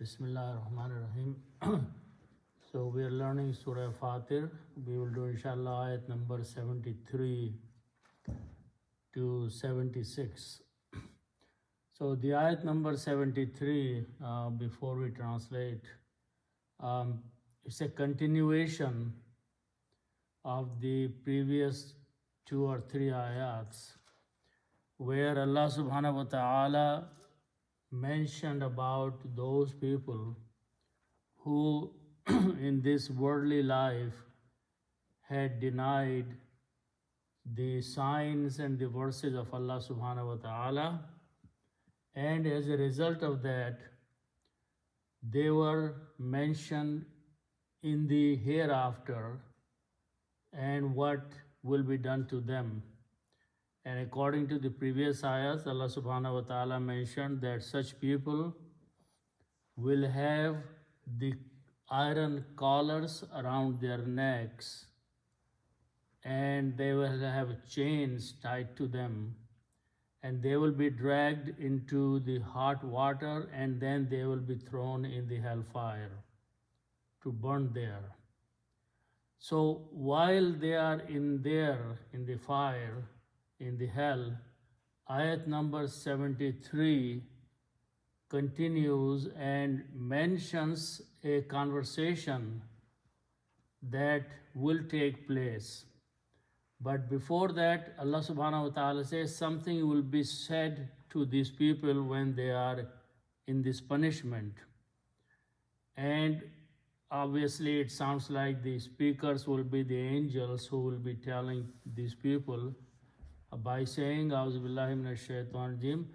Bismillah ar-Rahman ar-Rahim. So we are learning Surah Fatir. We will do inshallah ayat number 73 to 76. So the ayat number 73, before we translate, it's a continuation of the previous 2 or 3 ayats where Allah subhanahu wa ta'ala mentioned about those people who in this worldly life had denied the signs and the verses of Allah subhanahu wa ta'ala, and as a result of that they were mentioned in the hereafter and what will be done to them. And according to the previous ayahs, Allah subhanahu wa ta'ala mentioned that such people will have the iron collars around their necks and they will have chains tied to them, and they will be dragged into the hot water, and then they will be thrown in the hellfire to burn there. So while they are in there, in the fire, in the hell, ayat number 73 continues and mentions a conversation that will take place. But before that, Allah subhanahu wa ta'ala says something will be said to these people when they are in this punishment. And obviously it sounds like the speakers will be the angels who will be telling these people by saying, A'udhu billahi minash shaitanir rajim,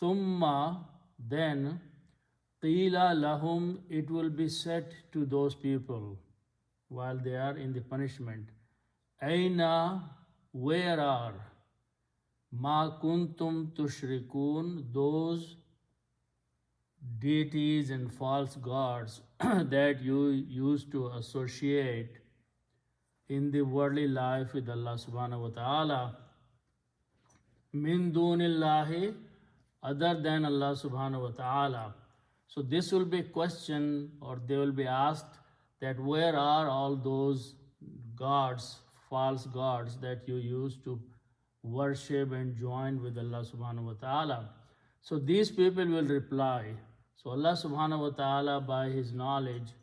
thumma, then, qila lahum, it will be said to those people while they are in the punishment, Aina, where are, ma kuntum tushrikun, those deities and false gods that you used to associate in the worldly life with Allah subhanahu wa ta'ala, min dunillahi, other than Allah subhanahu wa ta'ala. So this will be a question, or they will be asked that where are all those gods, false gods that you used to worship and join with Allah subhanahu wa ta'ala. So these people will reply. So Allah subhanahu wa ta'ala, by His knowledge,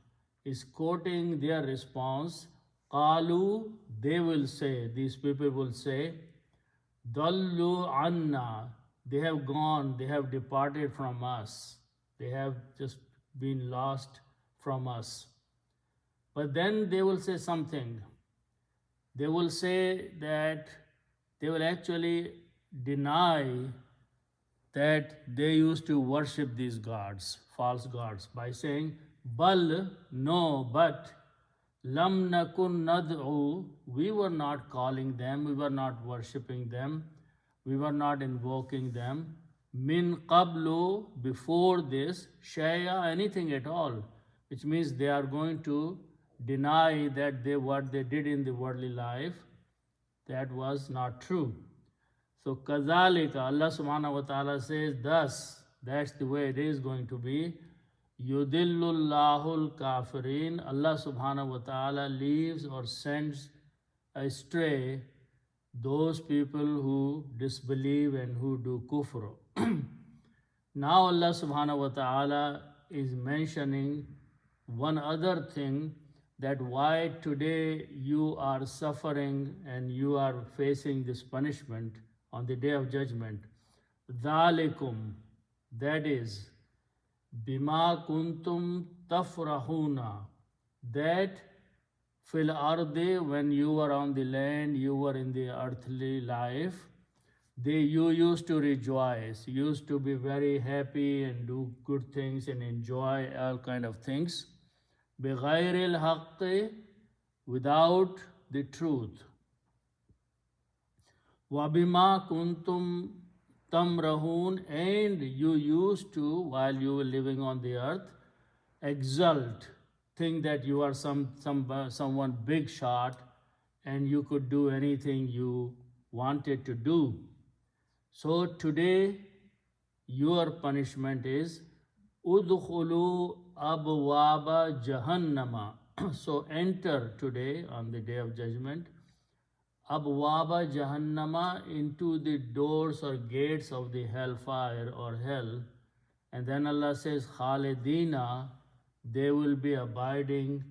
is quoting their response. Qalu, they will say, these people will say, Dallu anna, they have gone, they have departed from us. They have just been lost from us. But then they will say something. They will say that they will actually deny that they used to worship these gods, false gods, by saying, Bal, no, but Lam nakun nad'u, we were not calling them, we were not worshipping them, we were not invoking them. Min qablu, before this, shay'a, anything at all, which means they are going to deny that what they did in the worldly life, that was not true. So kazalika, Allah subhanahu wa ta'ala says, thus, that's the way it is going to be. Yudillullahul kafirin, Allah subhanahu wa ta'ala leaves or sends astray those people who disbelieve and who do kufr. Now Allah subhanahu wa ta'ala is mentioning one other thing, that why today you are suffering and you are facing this punishment on the day of judgment. Dhalikum, that is, bima kuntum tafrahuna, that fil ardi, when you were on the land, you were in the earthly life, you used to rejoice, used to be very happy and do good things and enjoy all kind of things. Bighairil haqqi, without the truth. Wabima kuntum tamrahun, and you used to, while you were living on the earth, exult, think that you are someone big shot and you could do anything you wanted to do. So today your punishment is Udkhulu abwaba jahannama. So enter today on the day of judgment. Abwaba jahannama, into the doors or gates of the hellfire or hell. And then Allah says, Khalidina, they will be abiding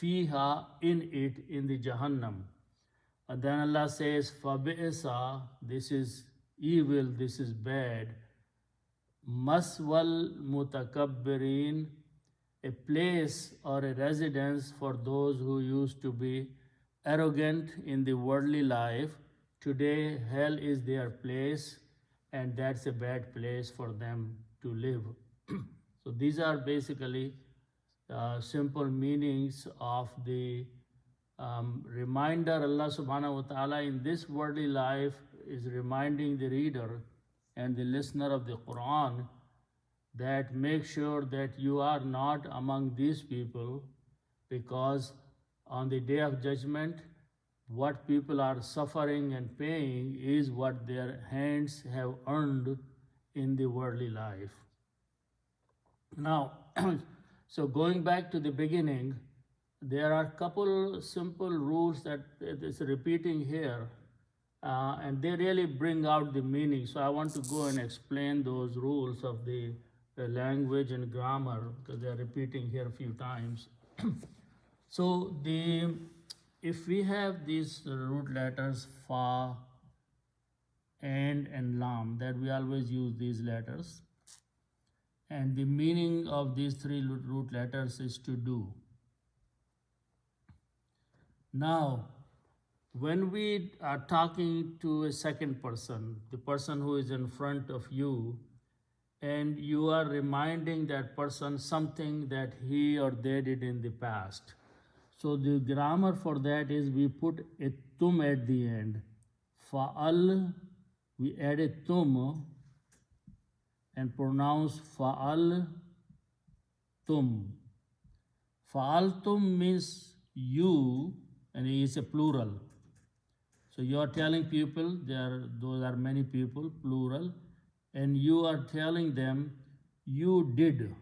fiha, in it, in the Jahannam. And then Allah says, Fabi'isa, this is evil, this is bad. Maswal mutakabbirin, a place or a residence for those who used to be arrogant in the worldly life. Today, hell is their place, and that's a bad place for them to live. So these are basically simple meanings of the reminder. Allah subhanahu wa ta'ala in this worldly life is reminding the reader and the listener of the Quran that make sure that you are not among these people, because on the day of judgment, what people are suffering and paying is what their hands have earned in the worldly life. Now, so going back to the beginning, there are a couple simple rules that is repeating here, and they really bring out the meaning. So I want to go and explain those rules of the language and grammar, because they are repeating here a few times. So if we have these root letters fa and lam, that we always use these letters, and the meaning of these three root letters is to do. Now, when we are talking to a second person, the person who is in front of you, and you are reminding that person something that he or they did in the past. So the grammar for that is we put a tum at the end. Fa'al, we add a tum and pronounce fa'al tum. Fa'al tum means you, and it is a plural. So you are telling people, those are many people, plural, and you are telling them you did.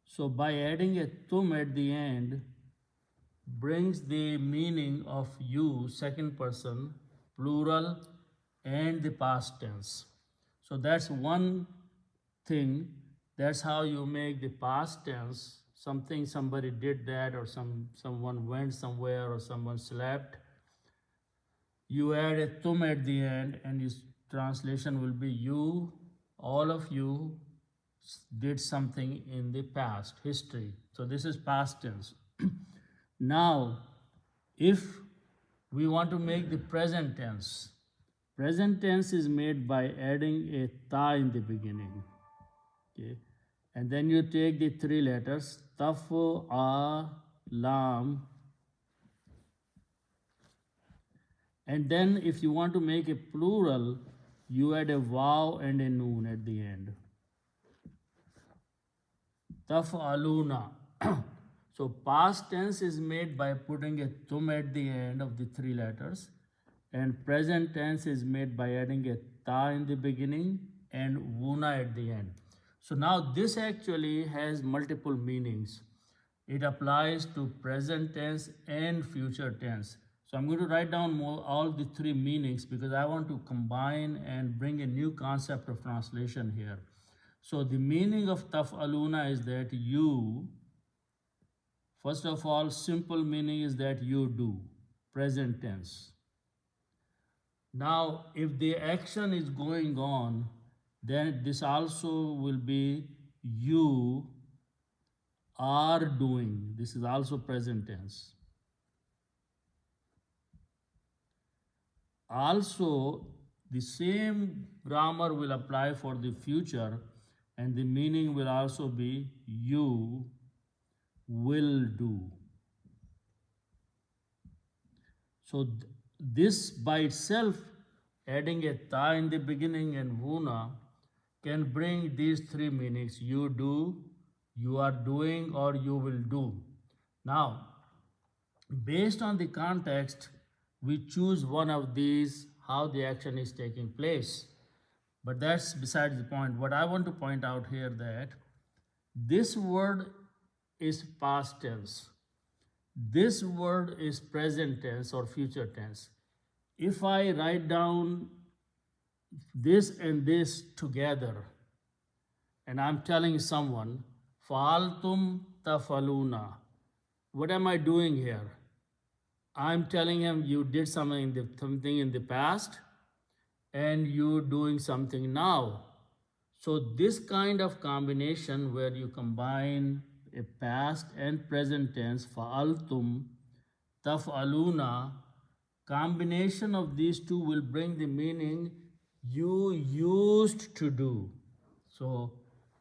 So by adding a tum at the end brings the meaning of you, second person, plural, and the past tense. So that's one thing. That's how you make the past tense, something somebody did that, or someone went somewhere, or someone slept. You add a tum at the end, and its translation will be you, all of you did something in the past, history. So this is past tense. Now, if we want to make the present tense is made by adding a ta in the beginning. Okay? And then you take the three letters, taf, a, lam. And then if you want to make a plural, you add a waw and a noon at the end. Taf'aluna. So past tense is made by putting a tum at the end of the three letters, and present tense is made by adding a ta in the beginning and wuna at the end. So now this actually has multiple meanings. It applies to present tense and future tense. So I'm going to write down all the three meanings, because I want to combine and bring a new concept of translation here. So the meaning of taf'aluna is that you, first of all, simple meaning is that you do, present tense. Now, if the action is going on, then this also will be you are doing. This is also present tense. Also, the same grammar will apply for the future, and the meaning will also be you will do. So this by itself, adding a ta in the beginning and wuna, can bring these three meanings: you do, you are doing, or you will do. Now, based on the context, we choose one of these, how the action is taking place. But that's besides the point. What I want to point out here that this word is past tense. This word is present tense or future tense. If I write down this and this together, and I'm telling someone, Fa'altum tafaluna, what am I doing here? I'm telling him you did something in the past and you're doing something now. So this kind of combination where you combine a past and present tense, fa'altum, taf'aluna, combination of these two will bring the meaning you used to do. So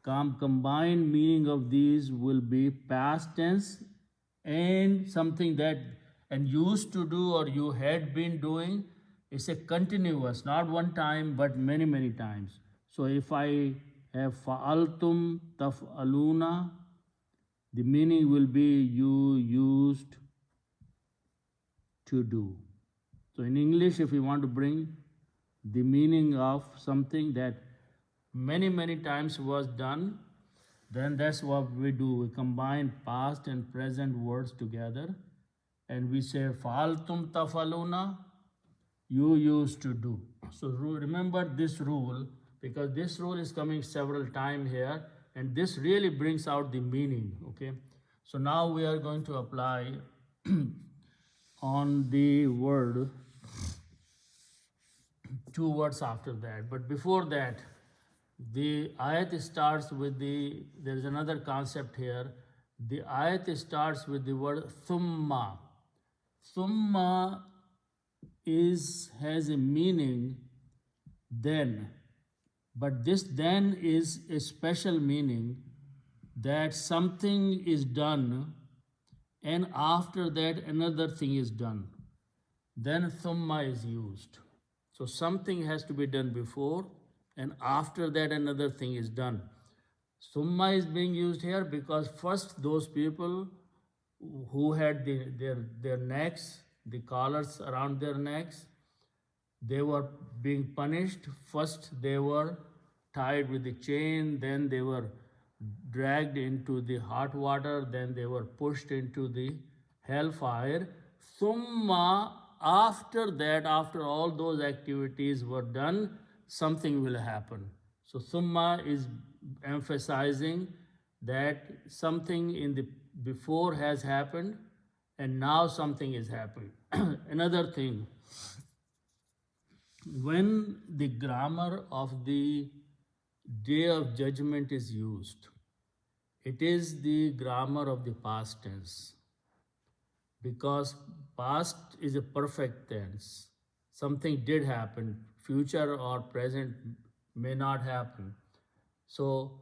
combined meaning of these will be past tense and something that and used to do or you had been doing. It's a continuous, not one time but many times. So if I have fa'altum taf'aluna, the meaning will be you used to do. So in English, if we want to bring the meaning of something that many times was done, then that's what we do. We combine past and present words together and we say fa'altum taf'aluna, you used to do. So remember this rule, because this rule is coming several times here and this really brings out the meaning, okay? So now we are going to apply on the word, two words after that. But before that, the ayat starts with there is another concept here. The ayat starts with the word thumma. Thumma has a meaning then, but this then is a special meaning that something is done and after that another thing is done. Then thumma is used. So something has to be done before and after that another thing is done. Thumma is being used here because first those people who had their necks, the collars around their necks, they were being punished. First they were tied with the chain, then they were dragged into the hot water, then they were pushed into the hellfire. Thumma, after that, after all those activities were done, something will happen. So thumma is emphasizing that something in the before has happened and now something is happening. Another thing, when the grammar of the Day of Judgment is used, it is the grammar of the past tense, because past is a perfect tense. Something did happen, future or present may not happen. So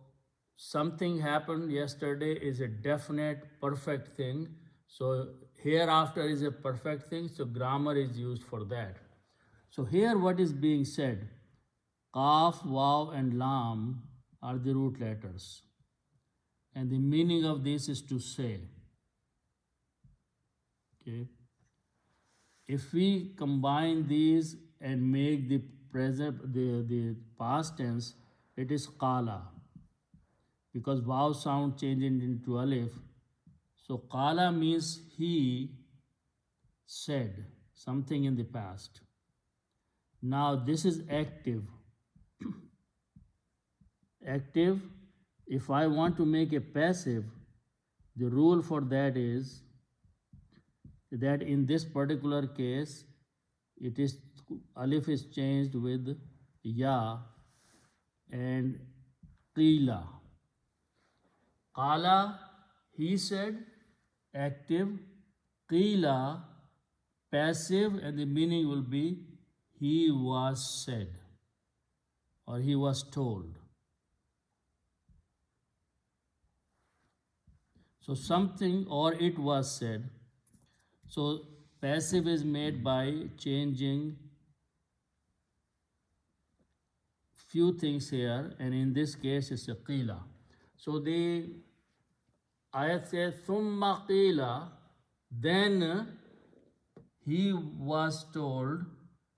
something happened yesterday is a definite perfect thing. So hereafter is a perfect thing, so grammar is used for that. So here what is being said, Qaf, Waw and Lam are the root letters. And the meaning of this is to say. Okay. If we combine these and make the present, the past tense, it is Qala. Because Waw sound changing into Alif. So Qala means he said something in the past. Now this is active. Active, if I want to make a passive, the rule for that is that in this particular case, it is alif is changed with ya and qila. Qala, he said, active, qila, passive, and the meaning will be he was said or he was told. So something or it was said. So passive is made by changing few things here, and in this case it's a qila. So the ayat says thumma qila, then he was told,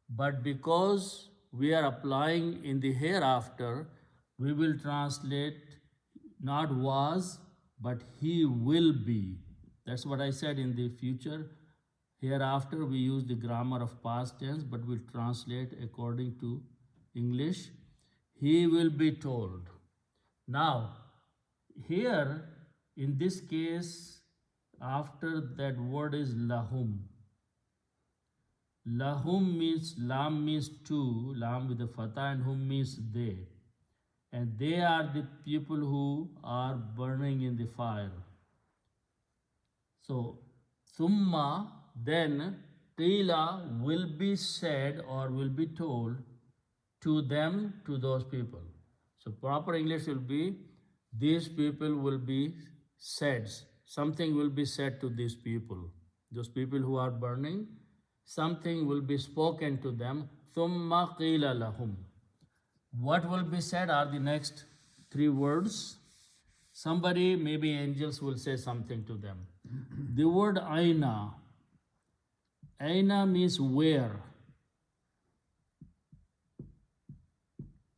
but because we are applying in the hereafter, we will translate not was, but he will be. That's what I said in the future. Hereafter, we use the grammar of past tense, but we'll translate according to English. He will be told. Now, here, in this case, after that word is lahum. Lahum means, lam means two, lam with a fatah, and hum means they. And they are the people who are burning in the fire. So, thumma, then, qila will be said or will be told to them, to those people. So, proper English will be, these people will be said. Something will be said to these people. Those people who are burning, something will be spoken to them. Thumma qila lahum. What will be said are the next three words. Somebody, maybe angels, will say something to them. The word aina. Aina means where.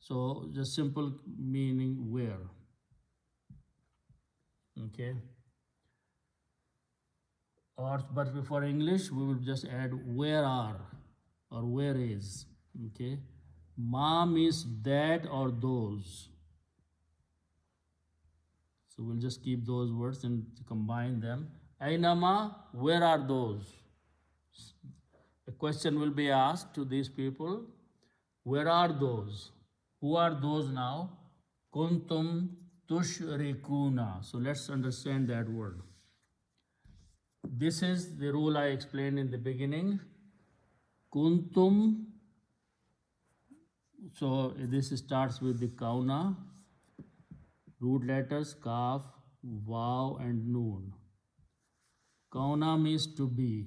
So, just simple meaning where. Okay. But for English, we will just add where are or where is. Okay. Ma means that or those. So we'll just keep those words and combine them. Ainama, where are those? A question will be asked to these people. Where are those? Who are those now? Kuntum tushrikuna. So let's understand that word. This is the rule I explained in the beginning. Kuntum. So this starts with the kauna. Root letters kaf, vav, and noon. Kauna means to be.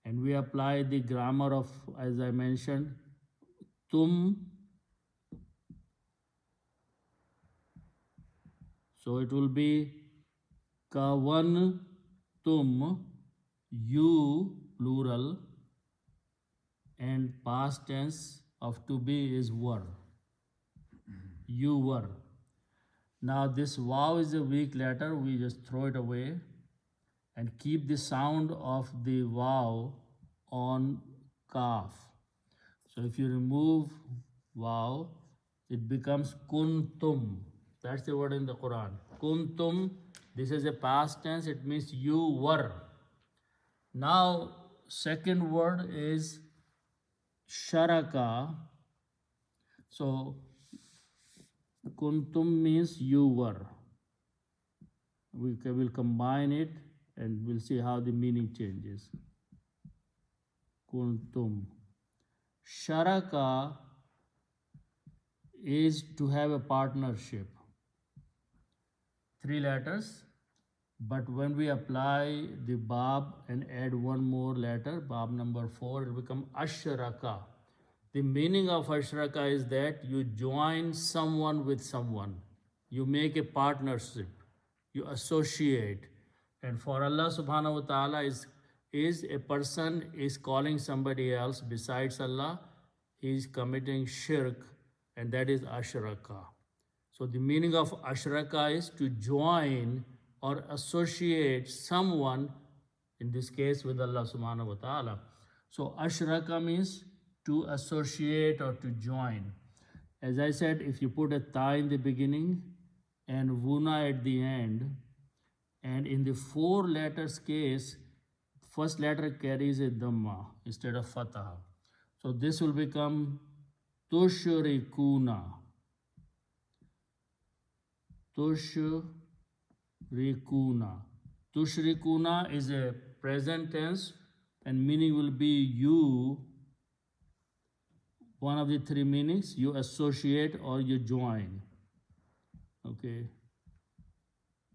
And we apply the grammar of, as I mentioned, tum. So it will be kavan tum, you, plural, and past tense of to be is were. You were. Now this vav is a weak letter, we just throw it away and keep the sound of the vav on kaf. So if you remove vav, it becomes kuntum. That's the word in the Quran. Kuntum, this is a past tense, it means you were. Now, second word is sharaka. So, kuntum means you were. We will combine it and we'll see how the meaning changes. Kuntum. Sharaka is to have a partnership. 3 letters, but when we apply the bab and add one more letter, bab number 4, it becomes ashraka. The meaning of ashraka is that you join someone with someone. You make a partnership. You associate. And for Allah subhanahu wa ta'ala is a person is calling somebody else besides Allah, he is committing shirk, and that is ashraka. So the meaning of ashraka is to join or associate someone, in this case with Allah subhanahu wa ta'ala. So ashraka means to associate or to join. As I said, if you put a ta in the beginning and vuna at the end, and in the 4 letters case, first letter carries a dhamma instead of fatah. So this will become tushrikuna. Tushrikuna. Tushrikuna is a present tense and meaning will be you. One of the 3 meanings, you associate or you join. Okay.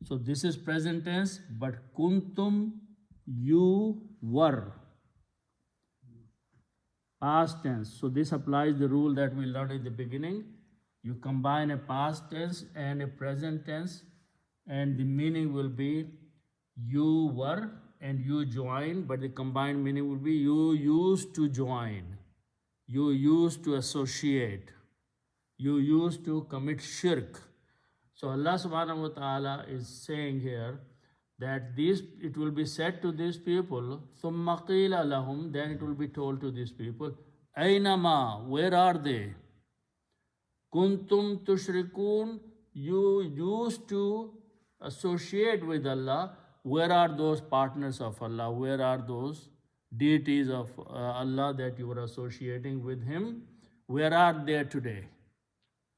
So this is present tense, but kuntum, you were. Past tense. So this applies the rule that we learned in the beginning. You combine a past tense and a present tense, and the meaning will be you were and you join, but the combined meaning will be you used to join. you used to associate, you used to commit shirk. So Allah subhanahu wa ta'ala is saying here that it will be said to these people, ثُمَّ قِيلَ لَهُمْ, then it will be told to these people, أَيْنَمَا, where are they? Kuntum tushrikun, you used to associate with Allah. Where are those partners of Allah? Where are those deities of Allah that you were associating with Him? Where are they today?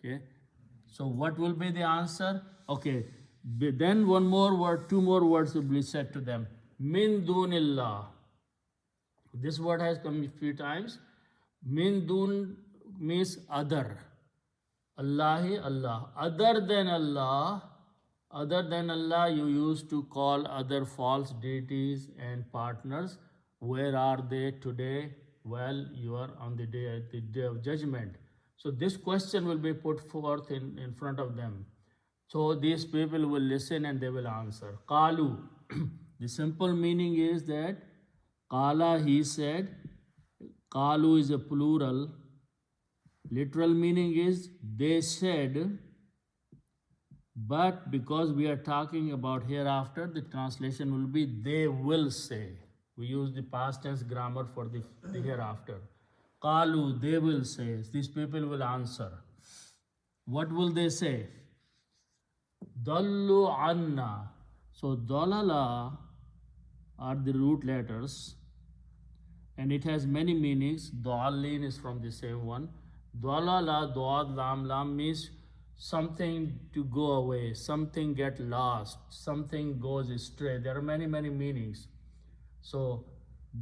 Okay. So what will be the answer? Okay. Then one more word, two more words will be said to them. Min dunillah. This word has come a few times. Min dun means other. Allahi, Allah. Other than Allah, you used to call other false deities and partners. Where are they today? Well, you are on the day of judgment. So this question will be put forth in front of them. So these people will listen and they will answer. Qalu. The simple meaning is that Qala, he said. Qalu is a plural. Literal meaning is they said, but because we are talking about hereafter, the translation will be they will say. We use the past tense grammar for the hereafter. Qalu, they will say. These people will answer. What will they say? Dallu anna. So dalala are the root letters and it has many meanings. Dallin is from the same one. Dalala, dad, lam means something to go away, something get lost, something goes astray. There are many meanings. So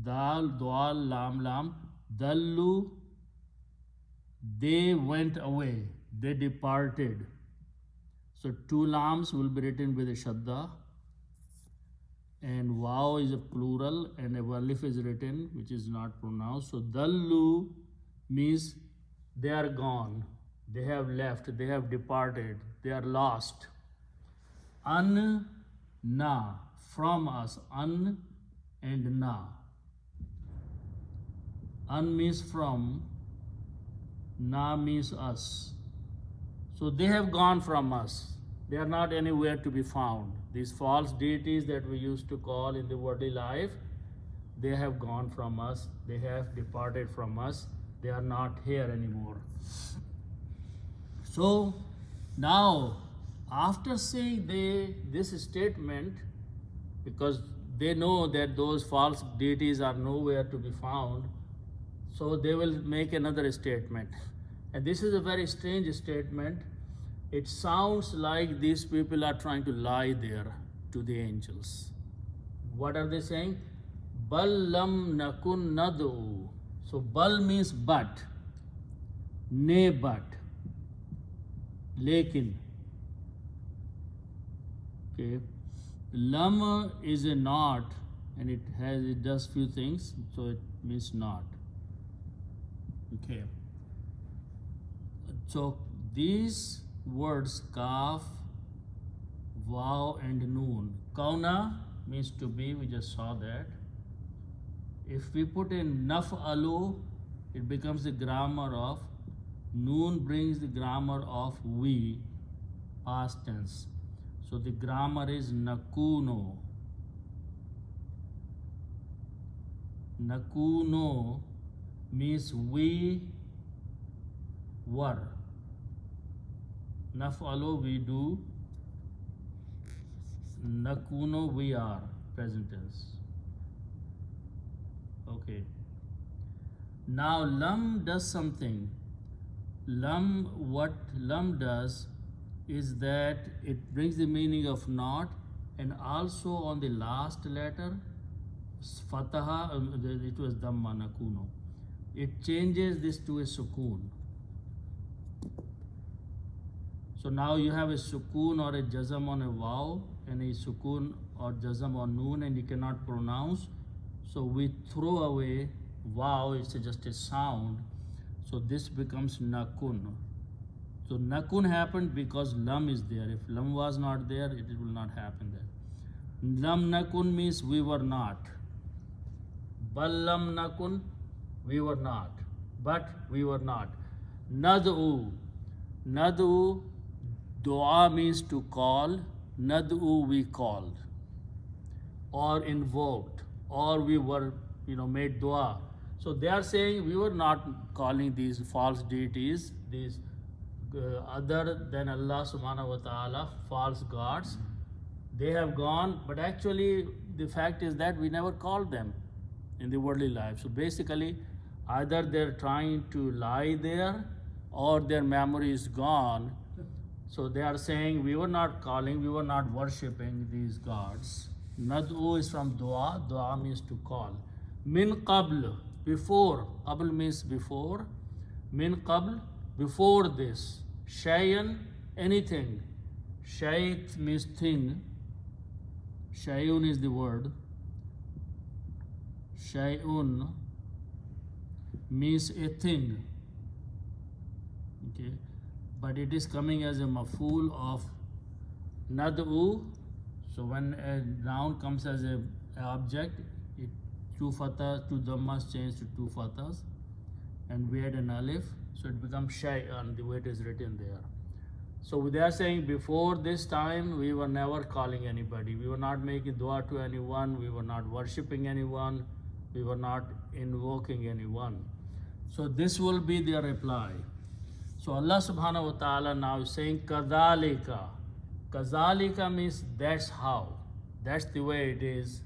dal, dal, lam, dallu, they went away, they departed. So two lams will be written with a shadda and wow is a plural and a alif is written which is not pronounced. So dallu means they are gone, they have left, they have departed, they are lost. An, na, from us, an and na. An means from, na means us. So they have gone from us. They are not anywhere to be found. These false deities that we used to call in the worldly life, they have gone from us. They have departed from us. They are not here anymore. So now, after saying this statement, because they know that those false deities are nowhere to be found, so they will make another statement. And this is a very strange statement. It sounds like these people are trying to lie there to the angels. What are they saying? Bal lam nakun nadu. So bal means but, ne but, lekin. Okay. Lam is a not and it does few things, so it means not. Okay. So these words kaf, waw and noon. Kauna means to be, we just saw that. If we put in naf'alu, it becomes the grammar of, noon brings the grammar of we, past tense. So the grammar is nakuno. Nakuno means we were. Naf'alu, we do. Nakuno, we are, present tense. Okay. Now lam does something. What lam does is that it brings the meaning of not, and also on the last letter, fataha, it was dhamma, nakuno. It changes this to a sukoon. So now you have a sukoon or a jazam on a waw and a sukoon or jazam on noon and you cannot pronounce. So we throw away waw, it's just a sound. So this becomes nakun. So nakun happened because lam is there. If lam was not there, it will not happen there. Lam nakun means we were not. Bal lam nakun, we were not. but we were not. Nad'u. Nad'u, dua means to call. Nad'u, we called or invoked, or we were, made dua. So they are saying we were not calling these false deities, these other than Allah subhanahu wa ta'ala, false gods. They have gone, but actually the fact is that we never called them in the worldly life. So basically, either they're trying to lie there or their memory is gone. So they are saying we were not calling, we were not worshipping these gods. Nad'u is from dua. Dua means to call. Min qabl, before. Qabl means before. Min qabl, before this. Shay'an, anything. Shayt means thing. Shay'un is the word. Shay'un means a thing. Okay, but it is coming as a maf'ul of nad'u. So when a noun comes as an object, it two fathahs, two dhammas change to two fathahs, and we add an alif, so it becomes shay'an, the way it is written there. So they are saying before this time we were never calling anybody, we were not making dua to anyone, we were not worshipping anyone, we were not invoking anyone. So this will be their reply. So Allah subhanahu wa ta'ala now is saying kadhalika. Kazalika means that's how, that's the way it is.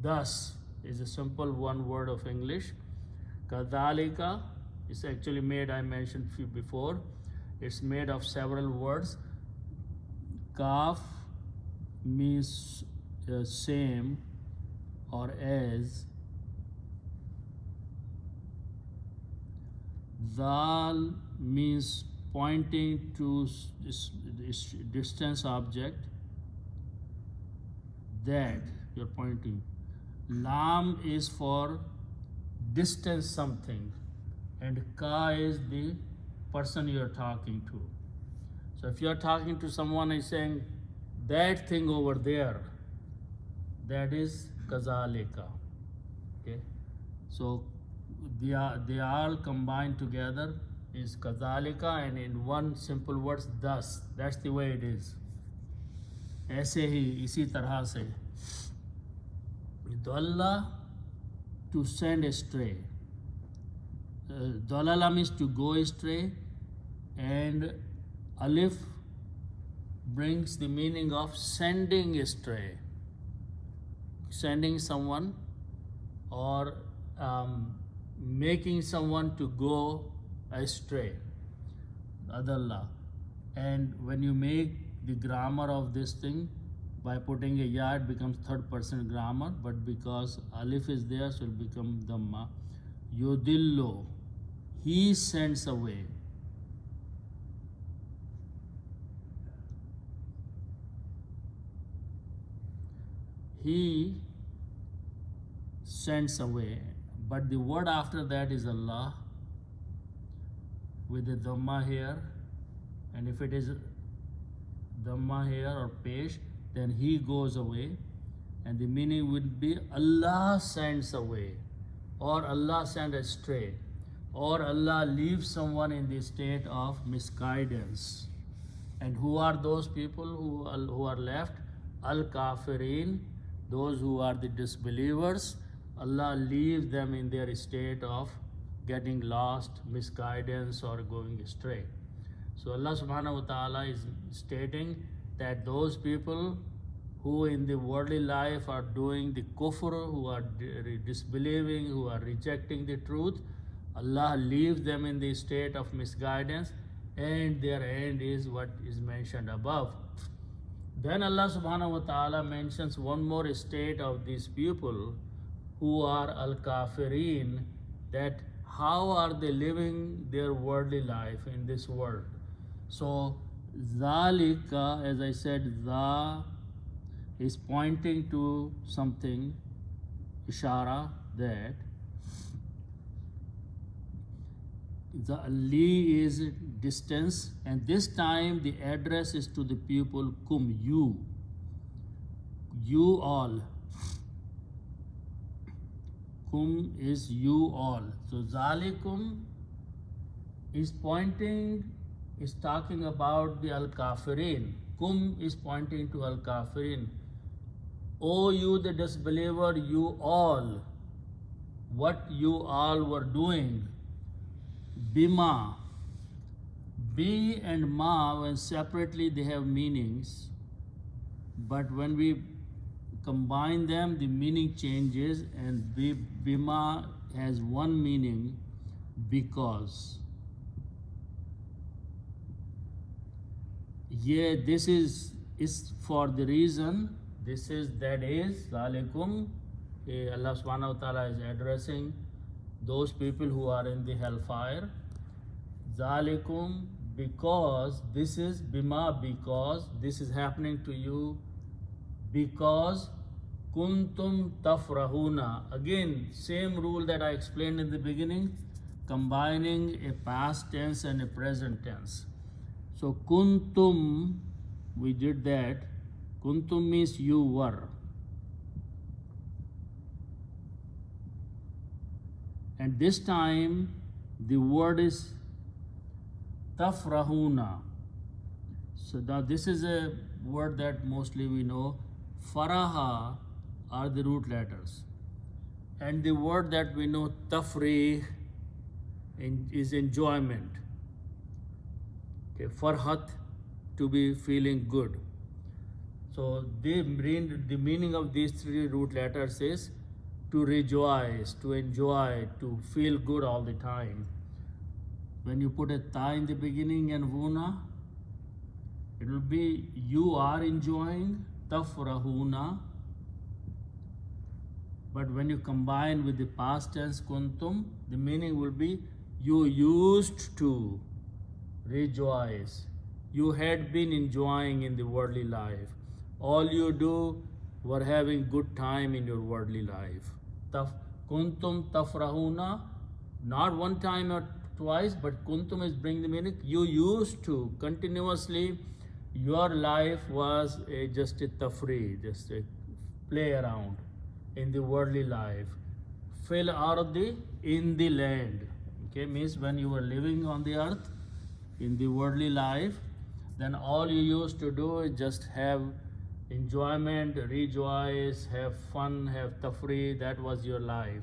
Thus is a simple one word of English. Kadhalika is actually made, I mentioned before, it's made of several words. Kaf means same or as. Zal means pointing to distance object, that you're pointing. Lam is for distance something, and ka is the person you're talking to. So if you're talking to someone and saying that thing over there, that is kazalika. Okay, so they all combined together is kazalika, and in one simple words, thus. That's the way it is. ऐसे ही, इसी तरह से. Dalla, to send astray. Dalala means to go astray, and alif brings the meaning of sending astray, sending someone or making someone to go astray. Adalla. And when you make the grammar of this thing by putting a ya, it becomes third person grammar, but because alif is there, so it becomes dhamma. Yudillo, he sends away. He sends away, but the word after that is Allah with the dhamma here, and if it is dhamma here or pesh, then he goes away, and the meaning would be Allah sends away, or Allah sends astray, or Allah leaves someone in the state of misguidance. And who are those people who are left? Al-Kafirin, those who are the disbelievers. Allah leaves them in their state of getting lost, misguidance, or going astray. So Allah subhanahu wa ta'ala is stating that those people who in the worldly life are doing the kufr, who are disbelieving, who are rejecting the truth, Allah leaves them in the state of misguidance, and their end is what is mentioned above. Then Allah subhanahu wa ta'ala mentions one more state of these people who are al-kafirin, that how are they living their worldly life in this world. So zalika, as I said, za is pointing to something, ishara, that. The li is distance, and this time the address is to the people kum, you all. kum is you all. So zalikum is talking about the al-kafirin. Kum is pointing to al-kafirin. O you the disbeliever, you all, what you all were doing. Bima. Bi and ma, when separately they have meanings, but when we combine them, the meaning changes, and bima has one meaning, because. Yeah, this is for the reason, that is, zalikum, Allah subhanahu wa ta'ala is addressing those people who are in the hellfire. Zalikum, because this is bima, because this is happening to you, because kuntum tafrahuna. Again, same rule that I explained in the beginning, combining a past tense and a present tense. So kuntum, we did that. Kuntum means you were. And this time the word is tafrahuna. So now this is a word that mostly we know. Faraha are the root letters. And the word that we know, tafrih, is enjoyment. Okay, farhat, to be feeling good. So the meaning of these three root letters is to rejoice, to enjoy, to feel good all the time. When you put a ta in the beginning and vuna, it will be you are enjoying, tafrahuna. But when you combine with the past tense kuntum, the meaning will be you used to rejoice. You had been enjoying in the worldly life. All you do were having good time in your worldly life. Kuntum tafrahuna, not one time or twice, but kuntum is bringing the meaning you used to continuously. Your life was just a tafrih, just a play around in the worldly life. Fil ardi, in the land. Okay, means when you were living on the earth in the worldly life, then all you used to do is just have enjoyment, rejoice, have fun, have tafrih. That was your life.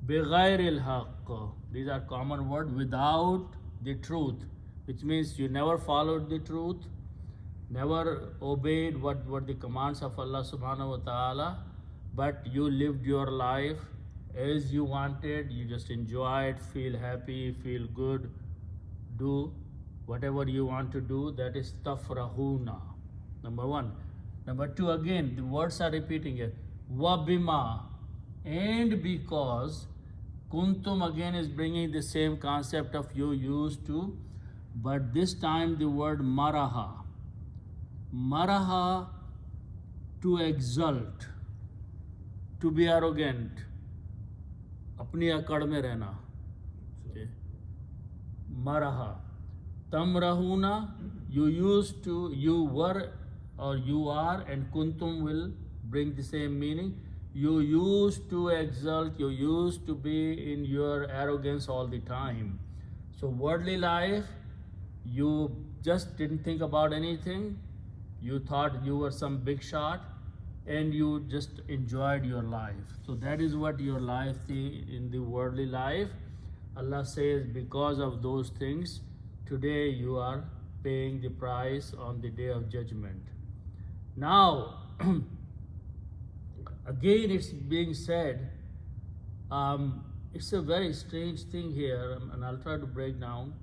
Bighairil haqq, these are common words, without the truth, which means you never followed the truth, never obeyed what the commands of Allah subhanahu wa ta'ala, but you lived your life as you wanted. You just enjoyed, feel happy, feel good, do whatever you want to do. That is tafrahuna, number one. Number two, again, the words are repeating here. Wabima, and because. Kuntum again is bringing the same concept of you used to, but this time the word maraha. Maraha, to exult, to be arrogant, apni akad mein rehna. Maraha. Tamrahuna, you used to, you were or you are, and kuntum will bring the same meaning. You used to exult, you used to be in your arrogance all the time. So worldly life, you just didn't think about anything. You thought you were some big shot and you just enjoyed your life. So that is what your life in the worldly life. Allah says, because of those things, today you are paying the price on the day of judgment. Now, again, it's being said, it's a very strange thing here, and I'll try to break down.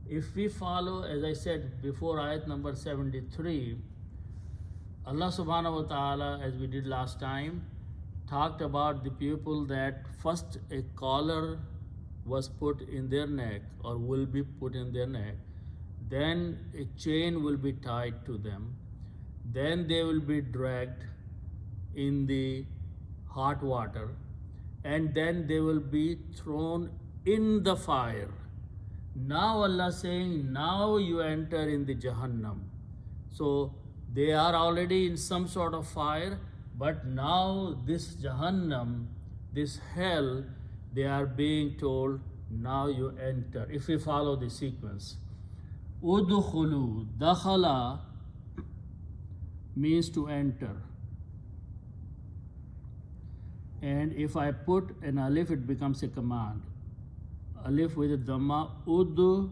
If we follow, as I said before, ayat number 73, Allah subhanahu wa ta'ala, as we did last time, talked about the people that first a collar was put in their neck or will be put in their neck, then a chain will be tied to them, then they will be dragged in the hot water, and then they will be thrown in the fire. Now Allah saying, now you enter in the Jahannam. So they are already in some sort of fire, but now this Jahannam this hell, they are being told, now you enter. If we follow the sequence, udkhulu, dakhala means to enter. And if I put an alif, it becomes a command. Alif with a dhamma, udkhil.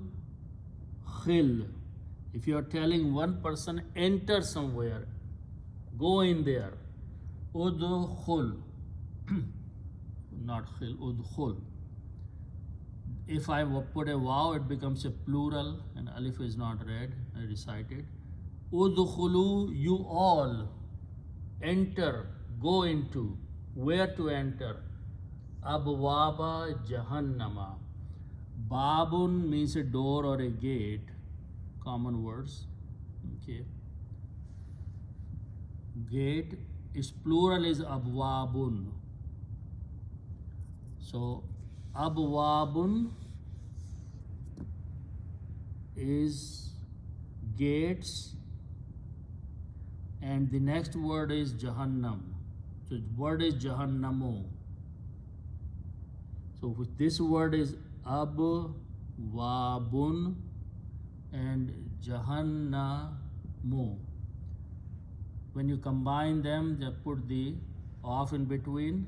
If you are telling one person, enter somewhere, go in there. Udkhul. Not khil, udkhul. If I put a waw, it becomes a plural, and alif is not read, recited. Udkhulu, you all enter, go into. Where to enter? Abwaba Jahannama. Babun means a door or a gate, common words. Okay. Gate is plural, is abwabun. So abwabun is gates, and the next word is Jahannam. So the word is Jahannamu. So with this word is abwabun and Jahannamu. When you combine them, they put the off in between,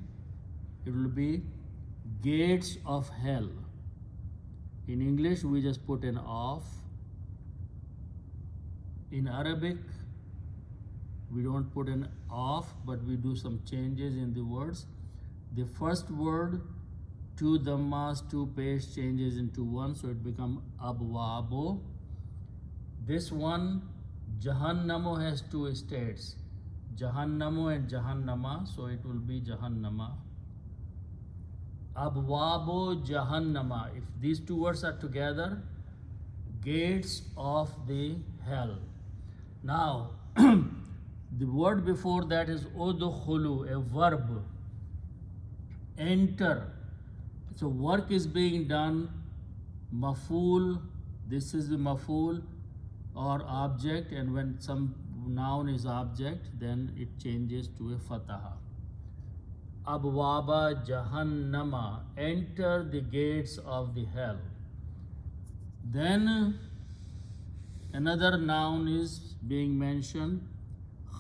it will be gates of hell. In English, we just put an off. In Arabic, we don't put an off, but we do some changes in the words. The first word, two dhammas, two paste changes into one, so it becomes abwabo. This one, Jahannamu, has two states, Jahannamu and Jahannama, so it will be Jahannama. Abwabo Jahannama. If these two words are together, gates of the hell. Now, the word before that is udkhulu, a verb, enter. So work is being done, maf'ul, this is the maf'ul or object, and when some noun is object, then it changes to a fataha. Abwaba Jahannama, enter the gates of the hell. Then another noun is being mentioned,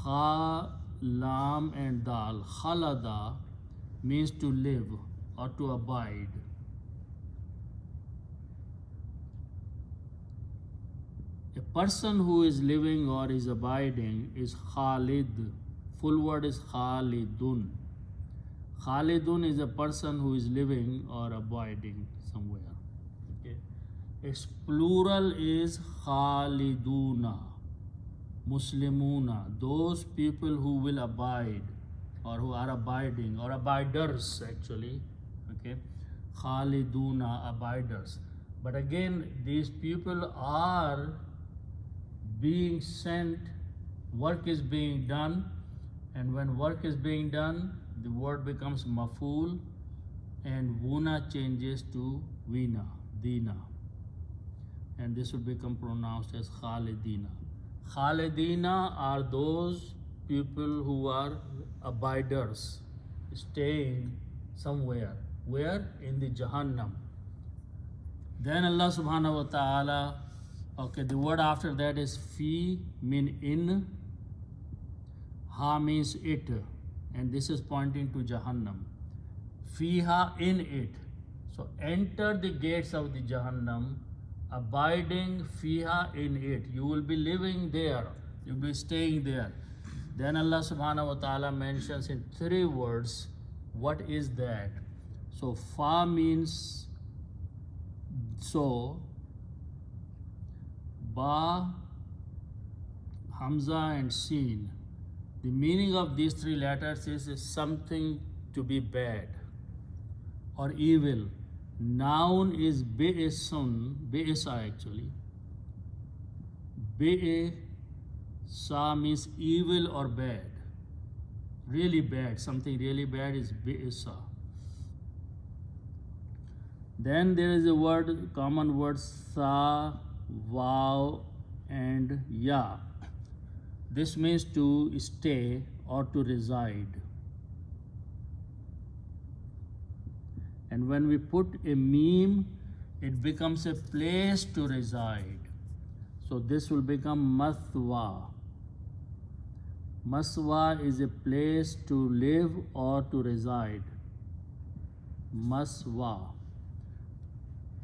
Kha, Lam and Dal. Khalada means to live or to abide. A person who is living or is abiding is Khalid. Full word is Khalidun. Khalidun is a person who is living or abiding somewhere. Okay. Its plural is Khaliduna. Muslimuna, those people who will abide or who are abiding or abiders actually. Okay. Khaliduna, abiders. But again, these people are being sent, work is being done, and when work is being done, the word becomes maf'ul and wuna changes to vina, dina, and this will become pronounced as Khalidina. Khalidina are those people who are abiders, staying somewhere. Where? In the Jahannam. Then Allah subhanahu wa ta'ala, okay, the word after that is fi, mean in, ha means it, and this is pointing to Jahannam. Fiha, in it. So enter the gates of the Jahannam, abiding fiha, in it. You will be living there, you will be staying there. Then Allah subhanahu wa ta'ala mentions in three words, what is that? So fa means so, ba, hamza and sin. The meaning of these three letters is something to be bad or evil. Noun is bi'isun, bi'isa actually. Bi'isa means evil or bad. Really bad, something really bad is bi'isa. Then there is a word, common word, sa, waw and ya. This means to stay or to reside. And when we put a meme, it becomes a place to reside. So this will become mathwa. Maswa is a place to live or to reside. Maswa.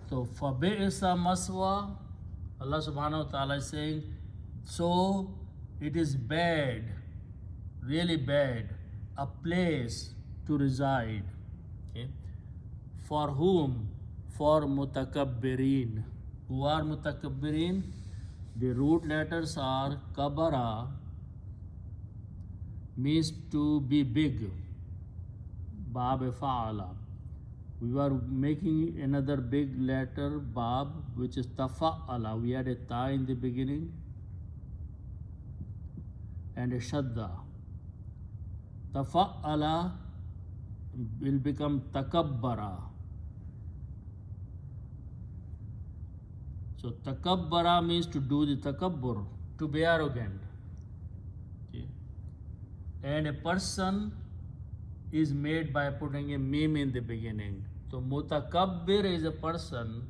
So fabi'isa maswa, Allah subhanahu wa ta'ala is saying, so it is bad, really bad, a place to reside. Okay? For whom? For mutakabbirin. Who are mutakabbirin? The root letters are kabara, means to be big. Bab fa'ala. We are making another big letter, bab, which is tafa'ala. We had a ta in the beginning and a shadda. Tafa'ala will become takabbara. So takabbara means to do the takabbur, to be arrogant. Okay. And a person is made by putting a meme in the beginning. So mutakabbir is a person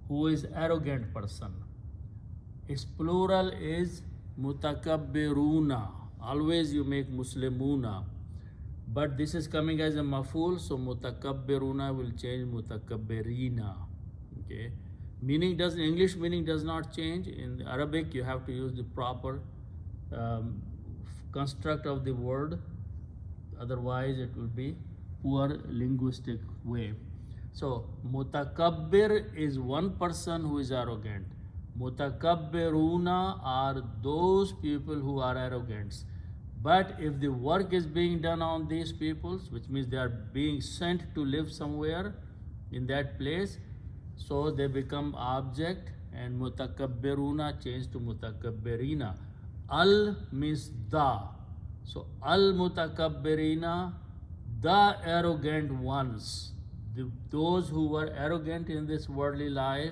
who is arrogant person. Its plural is mutakabbiruna. Always you make muslimuna. But this is coming as a maful, so mutakabbiruna will change mutakabbirina. Okay. English meaning does not change. In Arabic you have to use the proper construct of the word. Otherwise it will be poor linguistic way. So mutakabbir is one person who is arrogant. Mutakabbiruna are those people who are arrogant. But if the work is being done on these peoples, which means they are being sent to live somewhere in that place, so they become object, and mutakabbiruna change to mutakabbirina. Al means the. So al mutakabbirina, the arrogant ones. Those who were arrogant in this worldly life,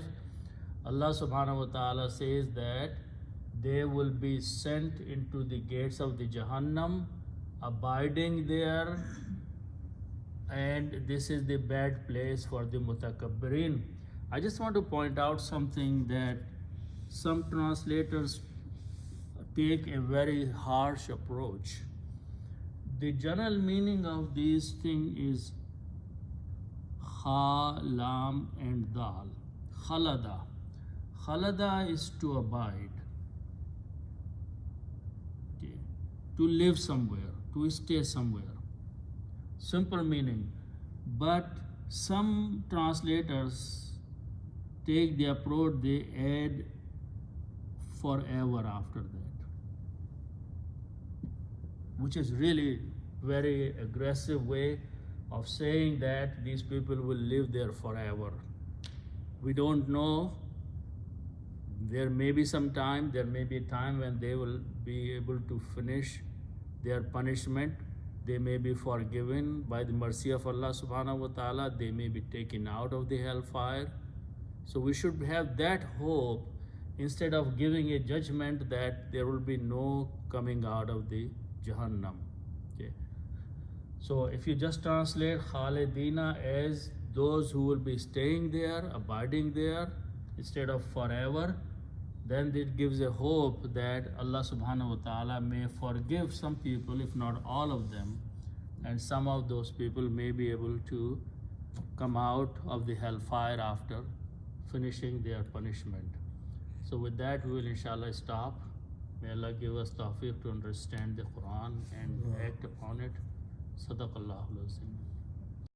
Allah subhanahu wa ta'ala says that they will be sent into the gates of the Jahannam, abiding there, and this is the bad place for the mutakabbirin. I just want to point out something, that some translators take a very harsh approach. The general meaning of these things is kha, lam and dal. Khalada. Khalada is to abide, okay, to live somewhere, to stay somewhere. Simple meaning. But some translators take the approach, they add forever after that, which is really very aggressive way of saying that these people will live there forever. We don't know. There may be some time, there may be a time when they will be able to finish their punishment. They may be forgiven by the mercy of Allah subhanahu wa ta'ala. They may be taken out of the hellfire. So we should have that hope instead of giving a judgment that there will be no coming out of the Jahannam. Okay. So if you just translate Khalidina as those who will be staying there, abiding there, instead of forever, then it gives a hope that Allah subhanahu wa ta'ala may forgive some people, if not all of them, and some of those people may be able to come out of the hellfire after finishing their punishment. So with that, we will inshallah stop. May Allah give us tawfiq to understand the Quran and act upon it. Sadaqallahu al-Azim.